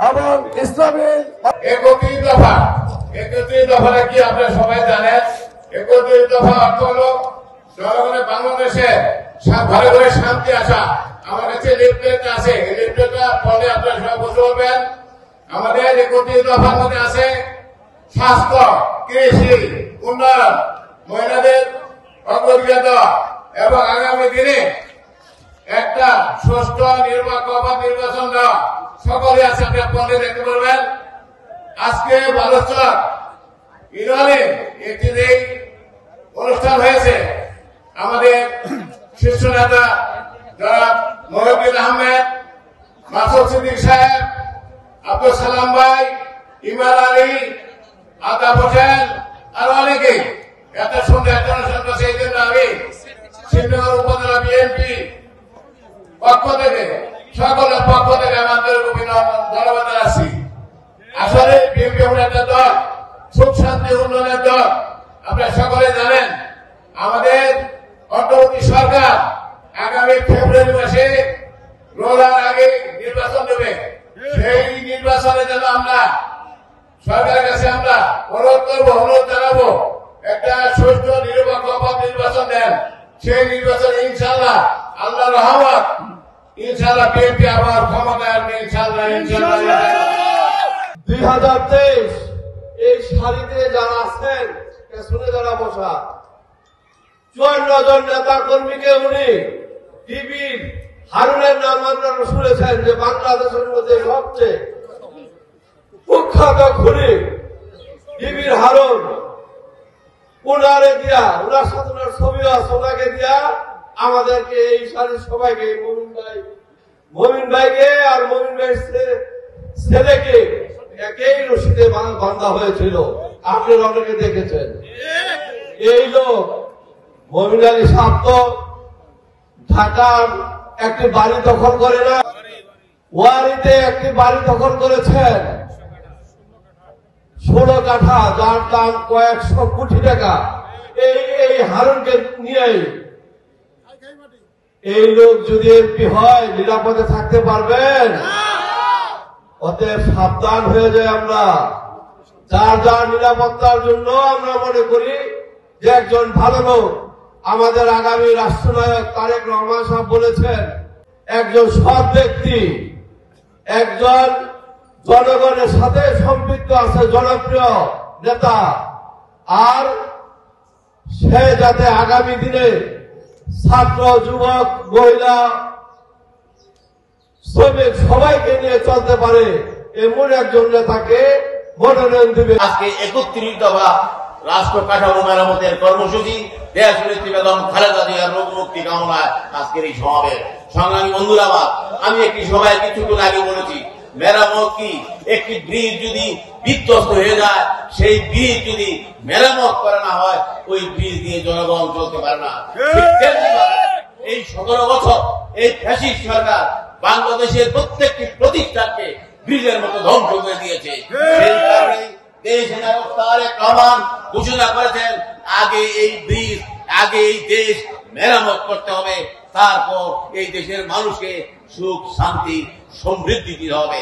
এবং ইসলামের 31 দফা। 31 দফাটা কি আপনারা সবাই জানেন? 31 দফা অর্থ হলো জনগণের বাংলাদেশে ঘরে ঘরে শান্তি আসা। আমার কাছে লিফলেট আছে, এই লিফলেটটা পড়লে আপনারা সবাই বুঝতে পারবেন। আমাদের 31 দফার মধ্যে আছে স্বাস্থ্য, কৃষি, উন্নয়ন, মহিলাদের অগ্রাধিকার দেওয়া এবং আগামী দিনে একটা সুষ্ঠু নির্বাচন দেওয়া। সকলে আছে, আপনার পরে দেখতে পারবেন। আজকে বালুচর ইরানে একটি অনুষ্ঠান হয়েছে। আমাদের শীর্ষ নেতা যারা মহিউদ্দিন আহমেদ, মাসুদ সিদ্দিক সাহেব, আব্দুল সালাম ভাই, ইমার আলী, আতাব হোসেন আর অনেকেই এত সুন্দর একটা অনুষ্ঠান করছে। এই জন্য আমি শ্রীনগর উপজেলা বিএনপি পক্ষ থেকে সকলের পক্ষ থেকে আমাদের ধন্যবাদ জানাচ্ছি। আসলে বিএনপি হল একটা দল, সুখ শান্তি উন্নয়নের দল। আপনারা সকলে জানেন আমাদের অন্তর্বর্তী সরকার আগামী ফেব্রুয়ারি মাসে রোজার আগে নির্বাচন দেবে। সেই নির্বাচনে যেন আমরা সরকারের কাছে আমরা অনুরোধ জানাবো একটা সুষ্ঠু নিরপেক্ষ নির্বাচন দেন। সেই নির্বাচনে ইনশাল্লাহ আল্লাহ রহমত ইনশাল্লাহ বিএনপি আবার ক্ষমতায় আসবে ইনশাল্লাহ। 2023 এই সারিতে যারা আছেন, পেছনে যারা বসা 54 জন নেতা কর্মীকে উনি টিভির হারুনের নাম আপনারা শুনেছেন যে বাংলাদেশের মধ্যে সবচেয়ে কুখ্যাত খুনি টিভির হারুন, উনারে দিয়া উনার সাথে উনার ছবিও আছে, ওনাকে দিয়া আমাদেরকে এই সারির সবাইকে মমিন ভাইকে আর মমিন ভাইয়ের ছেলেকে একই রশিদে বাঁধা হয়েছিল। আপনারা অনেকে দেখেছেন। এই লোক মমিন আলী সাহেব তো ঢাকার একটি বাড়ি দখল করে না, ওয়ারিতে একটি বাড়ি দখল করেছেন 16 কাঠা, যার দাম কয়েকশো কোটি টাকা। এই হারুনকে নিয়ে এই লোক যদি এমপি হয় নিরাপদে থাকতে পারবেন? অতএব সাবধান হয়ে যায়। আমরা যার নিরাপত্তার জন্য আমরা মনে করি যে একজন ভালো লোক আমাদের আগামী রাষ্ট্রনায়ক তারেক রহমান সাহেব বলেছেন, একজন সৎ ব্যক্তি, একজন জনগণের সাথে সম্পৃক্ত আছে, জনপ্রিয় নেতা, আর সে যাতে আগামী দিনে ছাত্র, যুবক, মহিলা, শ্রমিক সবাইকে নিয়ে চলতে পারে এমন একজন নেতাকে মনোনয়ন দিবে। আজকে 31 দফা রাষ্ট্র কাঠামো মেরামতের কর্মসূচি দেশনেত্রী বেগম খালেদা জিয়ার রোগ মুক্তি কামনায় আজকের এই সমাবেশ। সংগ্রামী বন্ধুরা আমার, আমি একটি সভায় কিছুক্ষণ আগে বলেছি, মেরামত কি? একটি ব্রিজ যদি বিধ্বস্ত হয়ে যায়, সেই ব্রিজ যদি মেরামত করা না হয়, ওই ব্রিজ দিয়ে জনগণ চলতে পারে না। এই 17 বছর এই ফ্যাসিস্ট সরকার বাংলাদেশের প্রত্যেকটি প্রতিষ্ঠানকে ব্রিজের মতো ধ্বংস করে দিয়েছে। সেই কারণে দেশ নায়ক তারেক রহমান ঘোষণা করেছেন, আগে এই দেশ মেরামত করতে হবে, তারপর এই দেশের মানুষকে সুখ, শান্তি, সমৃদ্ধি দিতে হবে।